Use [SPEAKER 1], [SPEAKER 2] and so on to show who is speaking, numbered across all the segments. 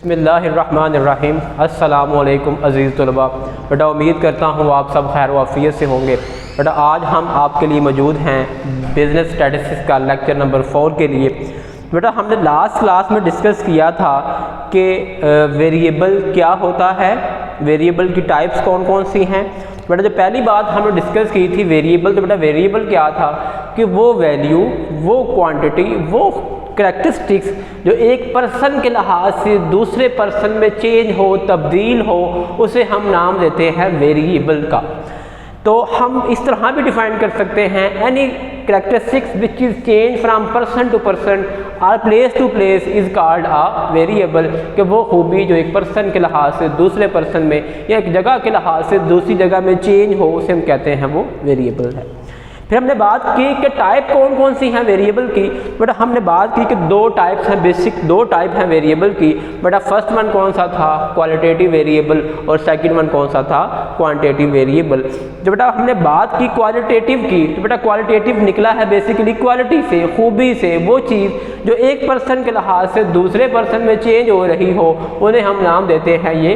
[SPEAKER 1] बिस्मिल्लाहिर्रहमानिर्रहीम। अस्सलामुअलैकुम अज़ीज़ तलबा। बेटा उम्मीद करता हूँ आप सब खैर वाफ़ियत से होंगे। बेटा आज हम आपके लिए मौजूद हैं बिज़नेस स्टैटिस्टिक्स का लेक्चर नंबर 4 के लिए। बेटा हमने लास्ट क्लास में डिस्कस किया था कि वेरिएबल क्या होता है, वेरिएबल की टाइप्स कौन कौन सी हैं। बेटा जो पहली बात हमने डिस्कस की थी वेरिएबल, तो बेटा वेरिएबल क्या था कि वो वैल्यू, वो क्वांटिटी, वो करैक्टरिस्टिक्स जो एक पर्सन के लिहाज से दूसरे पर्सन में चेंज हो, तब्दील हो, उसे हम नाम देते हैं वेरिएबल का। तो हम इस तरह भी डिफाइन कर सकते हैं, any characteristics which is change from person to person और place to place is called a variable. कि वो खूबी जो एक पर्सन के लिहाज से दूसरे पर्सन में या एक जगह के लिहाज से दूसरी जगह में चेंज हो, उसे हम कहते हैं वो वेरिएबल है। फिर हमने बात की कि टाइप कौन कौन सी हैं वेरिएबल की। बेटा हमने बात की कि दो टाइप्स हैं, बेसिक दो टाइप हैं वेरिएबल की। बेटा फर्स्ट वन कौन सा था, क्वालिटेटिव वेरिएबल, और सेकंड वन कौन सा था, क्वांटिटेटिव वेरिएबल। जब बेटा हमने बात की क्वालिटेटिव की, तो बेटा क्वालिटेटिव निकला है बेसिकली क्वालिटी से, खूबी से, वो चीज़ जो एक पर्सन के लिहाज से दूसरे पर्सन में चेंज हो रही हो, उन्हें हम नाम देते हैं ये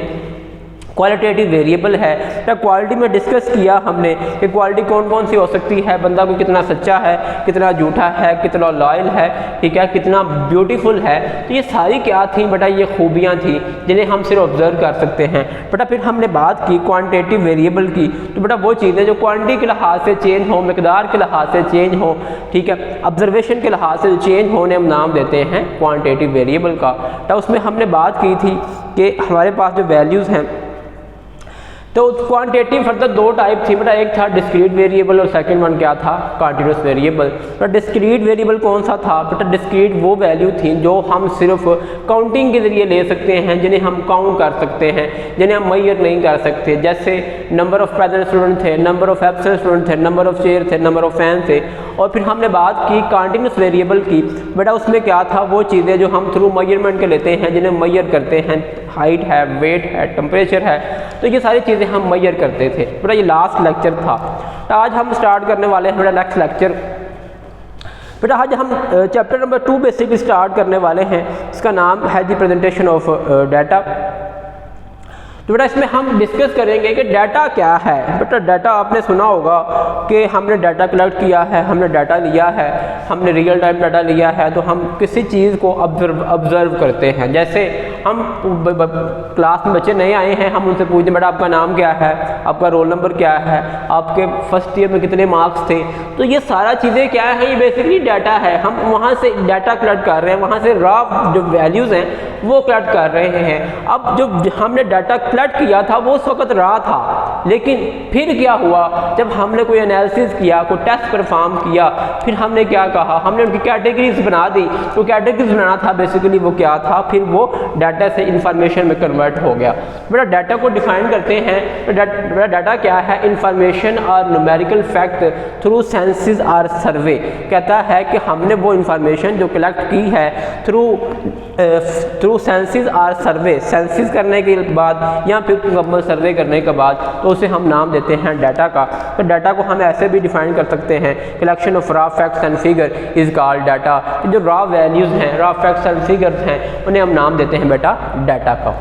[SPEAKER 1] क्वालिटेटिव वेरिएबल है। तो क्वालिटी में डिस्कस किया हमने कि क्वालिटी कौन कौन सी हो सकती है, बंदा को कितना सच्चा है, कितना झूठा है, कितना लॉयल है, ठीक है, कितना ब्यूटीफुल है। तो ये सारी क्या थी बेटा, ये खूबियाँ थी जिन्हें हम सिर्फ ऑब्जर्व कर सकते हैं। बेटा फिर हमने बात की क्वांटिटेटिव वेरिएबल की, तो बेटा वो चीज़ें जो क्वांटिटी के लिहाज से चेंज हो, मकदार के लिहाज से चेंज हो, ठीक है, ऑब्जर्वेशन के लिहाज से चेंज होने हम नाम देते हैं क्वांटिटेटिव वेरिएबल का। तो उसमें हमने बात की थी कि हमारे पास जो वैल्यूज़ हैं, तो क्वांटिटेटिव फर्दर दो टाइप थी बेटा, एक था डिस्क्रीट वेरिएबल और सेकंड वन क्या था, कंटीन्यूअस वेरिएबल। तो डिस्क्रीट वेरिएबल कौन सा था बेटा, डिस्क्रीट वो वैल्यू थी जो हम सिर्फ काउंटिंग के ज़रिए ले सकते हैं, जिन्हें हम काउंट कर सकते हैं, जिन्हें हम मेजर नहीं कर सकते। जैसे नंबर ऑफ प्रेजेंट स्टूडेंट थे, नंबर ऑफ एब्सेंट स्टूडेंट थे, नंबर ऑफ चेयर थे, नंबर ऑफ फैन थे। और फिर हमने बात की कंटीन्यूअस वेरिएबल की। बेटा उसमें क्या था, वो चीज़ें जो हम थ्रू मेजरमेंट के लेते हैं, जिन्हें मेजर करते हैं, हाइट है, वेट है, टेम्परेचर है, तो ये सारी चीज़ें हम मेजर करते थे। बेटा ये लास्ट लेक्चर था। तो आज हम स्टार्ट करने वाले हैं बेटा नेक्स्ट लेक्चर। बेटा आज हम चैप्टर नंबर 2 बेसिकली स्टार्ट करने वाले हैं। इसका नाम है दी प्रेजेंटेशन ऑफ डाटा। तो बेटा इसमें हम डिस्कस करेंगे कि डाटा क्या है। बेटा डाटा आपने सुना होगा कि हमने डाटा कलेक्ट किया है, हमने डाटा लिया है, हमने रियल टाइम डाटा लिया है। तो हम किसी चीज़ को ऑब्जर्व करते हैं। जैसे हम क्लास में बच्चे नए आए हैं, हम उनसे पूछते हैं बेटा आपका नाम क्या है, आपका रोल नंबर क्या है, आपके फर्स्ट ईयर में कितने मार्क्स थे। तो ये सारा चीज़ें क्या है, ये बेसिकली डाटा है। हम वहाँ से डाटा कलेक्ट कर रहे हैं, वहाँ से रॉ जो वैल्यूज़ हैं वो कलेक्ट कर रहे हैं। अब जो हमने डाटा कलेक्ट किया था वो उस वक्त रहा था, लेकिन फिर क्या हुआ, जब हमने कोई एनालिसिस किया, कोई टेस्ट परफॉर्म किया, फिर हमने क्या कहा, हमने उनकी कैटेगरीज बना दी। तो कैटेगरीज बनाना था बेसिकली वो क्या था, फिर वो डाटा से इंफॉर्मेशन में कन्वर्ट हो गया। बेटा डाटा को डिफाइन करते हैं। बेटा डाटा क्या है, इंफॉर्मेशन और न्यूमेरिकल फैक्ट थ्रू सेंसिस और सर्वे। कहता है कि हमने वो इंफॉर्मेशन जो कलेक्ट की है थ्रू सेंसिस और सर्वे, सेंसिस करने के बाद या फिर मुकम्मल सर्वे करने के बाद, तो उसे हम नाम देते हैं डाटा का। तो डाटा को हम ऐसे भी डिफाइन कर सकते हैं, collection of raw facts and figure is called data. जो रॉ वैल्यूज़ हैं, रॉ फैक्ट्स एंड फिगर्स हैं, उन्हें हम नाम देते हैं बेटा डाटा का।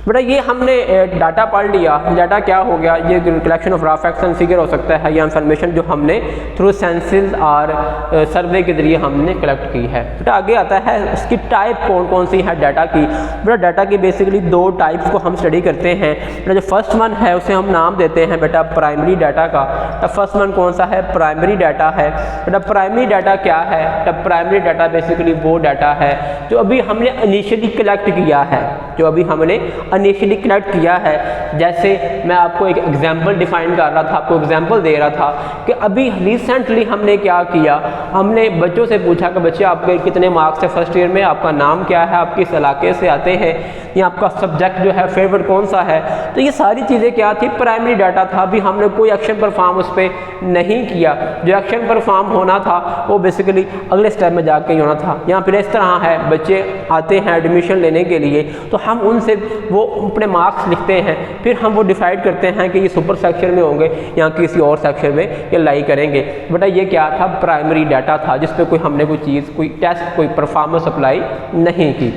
[SPEAKER 1] बेटा ये हमने डाटा पढ़ लिया। डाटा क्या हो गया, ये collection of raw facts and figure हो सकता है, या इंफॉर्मेशन जो हमने थ्रू सेंसिस और सर्वे के जरिए हमने कलेक्ट की है। बेटा आगे आता है इसकी टाइप कौन कौन सी है डाटा की। बेटा डाटा की बेसिकली दो टाइप्स को हम स्टडी करते हैं। बेटा जो फर्स्ट वन है उसे हम नाम देते हैं बेटा प्राइमरी डाटा का। तो फर्स्ट वन कौन सा है, प्राइमरी डाटा है। बेटा प्राइमरी डाटा क्या है, तो प्राइमरी डाटा बेसिकली वो डाटा है जो अभी हमने इनिशियली कलेक्ट किया है, जो अभी हमने इनिशियली कलेक्ट किया है। जैसे मैं आपको एक एग्जांपल डिफाइन कर रहा था, आपको एग्जांपल दे रहा था कि अभी रिसेंटली हमने क्या किया, हमने बच्चों से पूछा कि बच्चे आपके कितने मार्क्स है फर्स्ट ईयर में, आपका नाम क्या है, आप किस इलाके से आते हैं, या आपका सब्जेक्ट जो है फेवरेट कौन सा है। तो ये सारी चीज़ें क्या थी, प्राइमरी डाटा था। अभी हमने कोई एक्शन परफॉर्म उस पर नहीं किया। जो एक्शन परफॉर्म होना था वो बेसिकली अगले स्टेप में जाके ही होना था। या फिर इस तरह है, बच्चे आते हैं एडमिशन लेने के लिए, तो हम उनसे वो अपने मार्क्स लिखते हैं, फिर हम वो डिसाइड करते हैं कि ये सुपर सेक्शन में होंगे या किसी और सेक्शन में ये लाई करेंगे। बेटा ये क्या था, प्राइमरी डाटा था, जिस पे कोई हमने कोई चीज़, कोई टेस्ट, कोई परफॉर्मेंस अप्लाई नहीं की।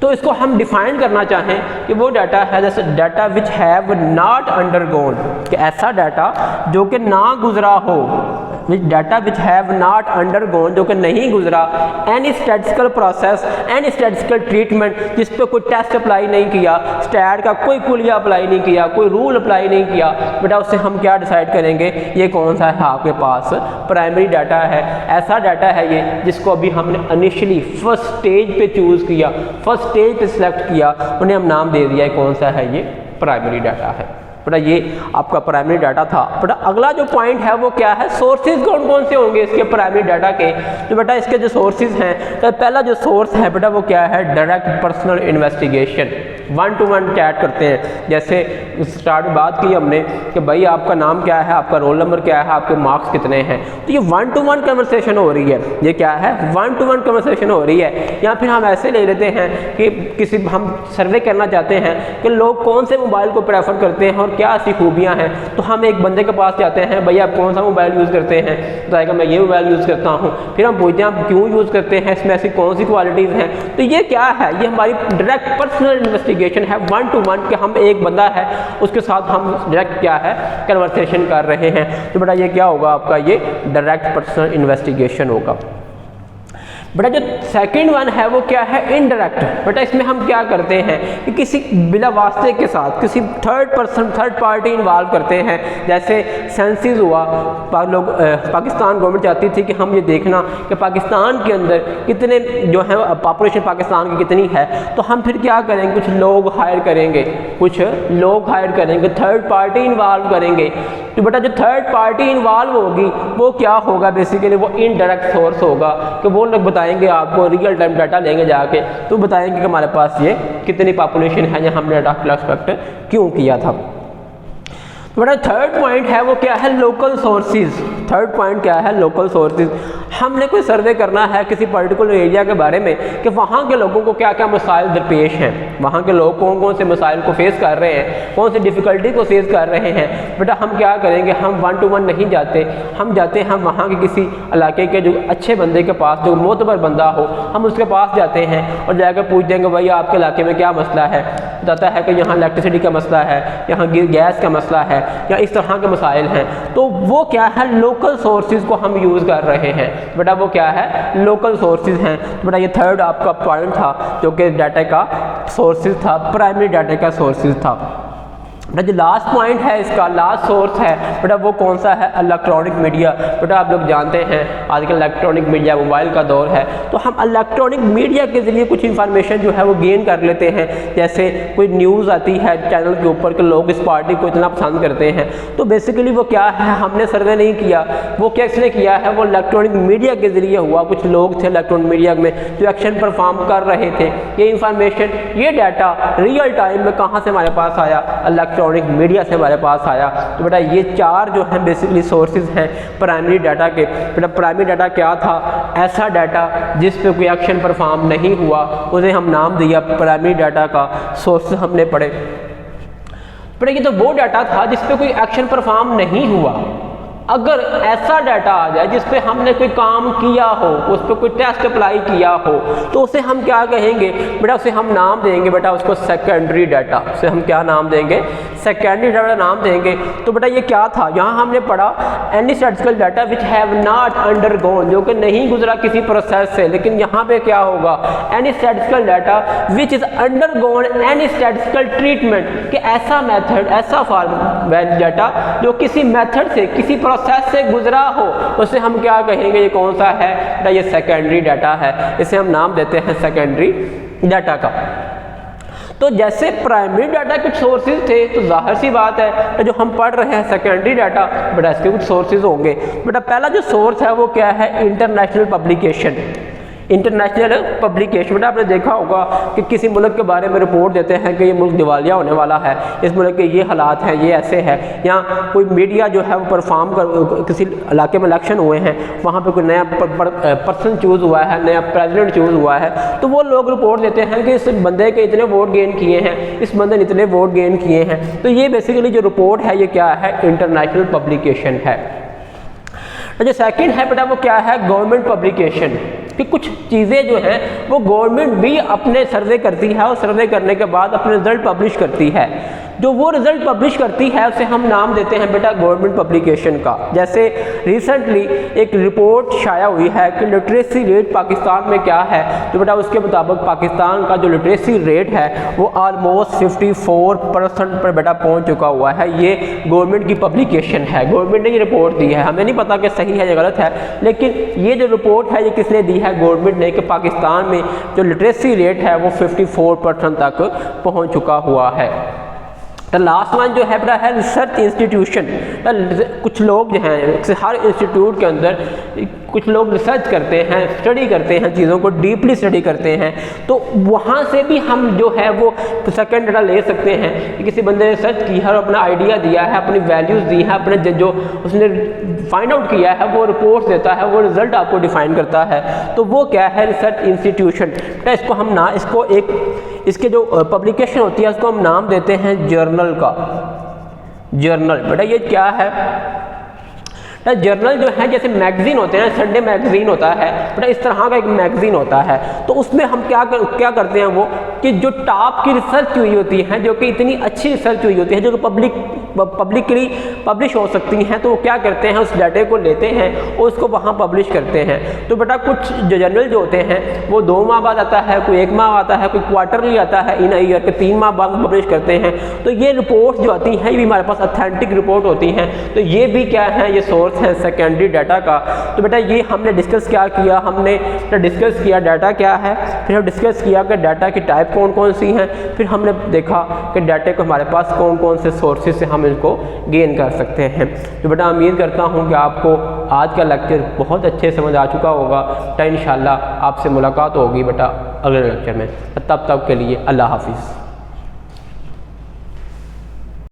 [SPEAKER 1] तो इसको हम डिफाइन करना चाहें कि वो डाटा है जैसे data which have not undergone, कि ऐसा डाटा जो कि ना गुजरा हो, data which have not undergone, जो कि नहीं गुजरा any statistical process, any statistical treatment, जिस पे कोई टेस्ट अप्लाई नहीं किया, स्टैट का कोई कुलिया अप्लाई नहीं किया, कोई रूल अप्लाई नहीं किया, बेटा उससे हम क्या डिसाइड करेंगे ये कौन सा है आपके पास प्राइमरी डाटा है। ऐसा डाटा है ये जिसको अभी हमने इनिशियली फर्स्ट स्टेज पे चूज़ किया, फर्स्ट स्टेज पे सिलेक्ट किया, उन्हें हम नाम दे दिया है कौन सा है, ये प्राइमरी डाटा है। बेटा ये आपका प्राइमरी डाटा था। बेटा अगला जो पॉइंट है वो क्या है, सोर्सेज कौन कौन से होंगे इसके प्राइमरी डाटा के। तो बेटा इसके जो सोर्सेज हैं, तो पहला जो सोर्स है बेटा वो क्या है, direct personal investigation, 1 to 1 chat करते हैं। जैसे स्टार्ट में बात की हमने कि भाई आपका नाम क्या है, आपका रोल नंबर क्या है, आपके मार्क्स कितने हैं, तो ये 1 to 1 कन्वर्सेशन हो रही है। ये क्या है, 1 to 1 कन्वर्सेशन हो रही है। या फिर हम ऐसे ले लेते हैं कि किसी हम सर्वे करना चाहते हैं कि लोग कौन से मोबाइल को प्रेफर करते हैं और क्या ऐसी खूबियां हैं, तो हम एक बंदे के पास जाते हैं, भैया आप कौन सा मोबाइल यूज़ करते हैं, तो आएगा मैं ये मोबाइल यूज़ करता हूँ। फिर हम पूछते हैं आप क्यों यूज़ करते हैं, इसमें ऐसी कौन सी क्वालिटीज़ हैं। तो ये क्या है, ये हमारी डायरेक्ट पर्सनल इन्वेस्टिगेशन है, 1 to 1 कि हम एक बंदा है उसके साथ हम डायरेक्ट क्या है कन्वर्सेशन कर रहे हैं। तो बेटा ये क्या होगा आपका, ये डायरेक्ट पर्सनल इन्वेस्टिगेशन होगा। बेटा जो सेकंड वन है वो क्या है, इनडायरेक्ट। बेटा इसमें हम क्या करते हैं कि किसी बिला वास्ते के साथ किसी थर्ड पार्टी इन्वॉल्व करते हैं। जैसे सेंसिस हुआ, पाकिस्तान गवर्नमेंट चाहती थी कि हम ये देखना कि पाकिस्तान के अंदर कितने जो है पॉपुलेशन पाकिस्तान की कितनी है, तो हम फिर क्या करेंगे, कुछ लोग हायर करेंगे, थर्ड पार्टी इन्वॉल्व करेंगे। तो बेटा जो थर्ड पार्टी इन्वॉल्व होगी वो क्या होगा, बेसिकली वो इनडायरेक्ट सोर्स होगा कि वो लोग बताएंगे आपको, रियल टाइम डाटा लेंगे जाके तो बताएंगे कि हमारे पास ये कितनी पॉपुलेशन है या हमने डाटा कलेक्ट क्यों किया था। तो बेटा थर्ड पॉइंट है वो क्या है, लोकल सोर्सेज। थर्ड पॉइंट क्या है, लोकल सोर्सेज। हमने कोई सर्वे करना है किसी पर्टिकुलर एरिया के बारे में कि वहाँ के लोगों को क्या क्या मसाइल दरपेश हैं, वहाँ के लोग कौन कौन से मसाइल को फेस कर रहे हैं, कौन सी डिफ़िकल्टी को फेस कर रहे हैं। बेटा हम क्या करेंगे, हम 1 to 1 नहीं जाते, हम जाते हैं वहाँ के किसी इलाके के जो अच्छे बंदे के पास, जो मोतबर बंदा हो, हम उसके पास जाते हैं और जाकर पूछ देंगे भाई आपके इलाके में क्या मसला है। बताता है कि यहाँ इलेक्ट्रिसिटी का मसला है, यहाँ गैस का मसला है या इस तरह के मसाइल हैं। तो वो क्या है, लोकल सोर्सेज को हम यूज़ कर रहे हैं। बेटा वो क्या है, लोकल सोर्सेज हैं। बेटा ये थर्ड आपका पॉइंट था जो कि डाटा का सोर्सेज था, प्राइमरी डाटा का सोर्सेज था। बेटा जो लास्ट पॉइंट है इसका, लास्ट सोर्स है बेटा वो कौन सा है, इलेक्ट्रॉनिक मीडिया। बेटा आप लोग जानते हैं आजकल इलेक्ट्रॉनिक मीडिया मोबाइल का दौर है, तो हम इलेक्ट्रॉनिक मीडिया के ज़रिए कुछ इन्फॉर्मेशन जो है वो गेन कर लेते हैं। जैसे कोई न्यूज़ आती है चैनल के ऊपर कि लोग इस पार्टी को इतना पसंद करते हैं, तो बेसिकली वो क्या है, हमने सर्वे नहीं किया, वो किसने किया है, वो इलेक्ट्रॉनिक मीडिया के ज़रिए हुआ। कुछ लोग थे इलेक्ट्रॉनिक मीडिया में जो एक्शन परफॉर्म कर रहे थे। ये इन्फॉर्मेशन, ये डाटा रियल टाइम में कहाँ से हमारे पास आया, इलेक्ट्रॉनिक मीडिया से हमारे पास आया। तो बेटा ये चार जो हैं बेसिकली सोर्सेज हैं प्राइमरी डाटा के। बेटा प्राइमरी डाटा क्या था, ऐसा डाटा जिस पे कोई एक्शन परफॉर्म नहीं हुआ, उसे हम नाम दिया प्राइमरी डाटा का। सोर्स हमने पढ़े, बेटा ये तो वो डाटा था जिस पे कोई एक्शन परफॉर्म नहीं हुआ। अगर ऐसा डाटा आ जाए जिस पे हमने कोई काम किया हो, उस पर कोई टेस्ट अप्लाई किया हो, तो उसे हम क्या कहेंगे बेटा, उसे हम नाम देंगे बेटा उसको सेकेंडरी डाटा। उसे हम क्या नाम देंगे, सेकेंडरी डाटा नाम देंगे। तो बेटा ये क्या था, यहाँ हमने पढ़ा any statistical data which have not undergone, जो कि नहीं गुजरा किसी प्रोसेस से। लेकिन यहाँ पे क्या होगा, any statistical data which is undergone any statistical treatment, कि ऐसा मेथड, ऐसा फॉर्म डाटा जो किसी मेथड से, किसी प्रोसेस से गुजरा हो, उसे हम क्या कहेंगे, ये कौन सा है बेटा, ये सेकेंडरी डाटा है। इसे हम नाम देते हैं सेकेंडरी डाटा का। तो जैसे प्राइमरी डाटा कुछ सोर्सेज थे, तो जाहिर सी बात है जो हम पढ़ रहे हैं सेकेंडरी डाटा, बेटा इसके कुछ सोर्सेज होंगे। बेटा पहला जो सोर्स है वो क्या है, इंटरनेशनल पब्लिकेशन। इंटरनेशनल पब्लिकेशन, बेटा आपने देखा होगा कि किसी मुल्क के बारे में रिपोर्ट देते हैं कि ये मुल्क दिवालिया होने वाला है, इस मुल्क के ये हालात हैं, ये ऐसे है। या कोई मीडिया जो है वो परफॉर्म कर, किसी इलाके में इलेक्शन हुए हैं, वहाँ पे कोई नया पर्सन चूज़ हुआ है, नया प्रेसिडेंट चूज़ हुआ है, तो वो लोग रिपोर्ट देते हैं कि इस बंदे के इतने वोट गेन किए हैं, इस बंदे ने इतने वोट गेन किए हैं। तो ये बेसिकली जो रिपोर्ट है ये क्या है, इंटरनेशनल पब्लिकेशन है। जो सेकंड है बेटा वो क्या है, गवर्नमेंट पब्लिकेशन। कि कुछ चीज़ें जो हैं वो गवर्नमेंट भी अपने सर्वे करती है और सर्वे करने के बाद अपने रिजल्ट पब्लिश करती है। जो वो रिज़ल्ट पब्लिश करती है उसे हम नाम देते हैं बेटा गवर्नमेंट पब्लिकेशन का। जैसे रिसेंटली एक रिपोर्ट शाया हुई है कि लिटरेसी रेट पाकिस्तान में क्या है, तो बेटा उसके मुताबिक पाकिस्तान का जो लिटरेसी रेट है वो ऑलमोस्ट 54% पर बेटा पहुंच चुका हुआ है। ये गवर्नमेंट की पब्लिकेशन है, गवर्नमेंट ने ये रिपोर्ट दी है। हमें नहीं पता कि सही है या गलत है, लेकिन ये जो रिपोर्ट है ये किसने दी है, गवर्नमेंट ने, कि पाकिस्तान में जो लिटरेसी रेट है वो 54% तक पहुँच चुका हुआ है। तो लास्ट वन जो है बेटा है रिसर्च इंस्टीट्यूशन। कुछ लोग जो हैं हर इंस्टीट्यूट के अंदर कुछ लोग रिसर्च करते हैं, स्टडी करते हैं, चीज़ों को डीपली स्टडी करते हैं, तो वहाँ से भी हम जो है वो सेकंड डाटा ले सकते हैं कि किसी बंदे ने रिसर्च की है और अपना आइडिया दिया है, अपनी वैल्यूज़ दी है, अपने जो उसने फाइंड आउट किया है वो रिपोर्ट्स देता है, वो रिज़ल्ट आपको डिफाइन करता है, तो वो क्या है रिसर्च इंस्टीट्यूशन। तो इसको हम ना इसको एक इसके जो पब्लिकेशन होती है उसको हम नाम देते हैं जर्नल का। जर्नल बेटा ये क्या है, जर्नल जो है जैसे मैगजीन होते हैं, संडे मैगजीन होता है बेटा, इस तरह का एक मैगजीन होता है। तो उसमें हम क्या करते हैं वो कि जो टॉप की रिसर्च हुई होती है, जो कि इतनी अच्छी रिसर्च हुई होती है, जो कि पब्लिकली पब्लिश हो सकती हैं, तो वो क्या करते हैं उस डाटे को लेते हैं और उसको वहाँ पब्लिश करते हैं। तो बेटा कुछ जो जर्नल जो होते हैं वो 2 माह बाद आता है, कोई 1 माह आता है, कोई क्वार्टरली आता है, इन ईयर के 3 माह बाद पब्लिश करते हैं। तो ये रिपोर्ट्स जो आती हैं ये भी हमारे पास ऑथेंटिक रिपोर्ट होती हैं। तो ये भी क्या है, ये सोर्स है सेकेंडरी डाटा का। तो बेटा ये हमने डिस्कस क्या किया, हमने डिस्कस किया डाटा क्या है, फिर हम डिस्कस किया कि डाटा की टाइप कौन कौन सी हैं, फिर हमने देखा कि डाटे को हमारे पास कौन कौन से सोर्सेज से हम इनको गेन कर सकते हैं। तो बेटा उम्मीद करता हूँ कि आपको आज का लेक्चर बहुत अच्छे समझ आ चुका होगा। तो इंशाल्लाह आपसे मुलाकात होगी बेटा अगले लेक्चर में। तब तक के लिए अल्लाह हाफिज़।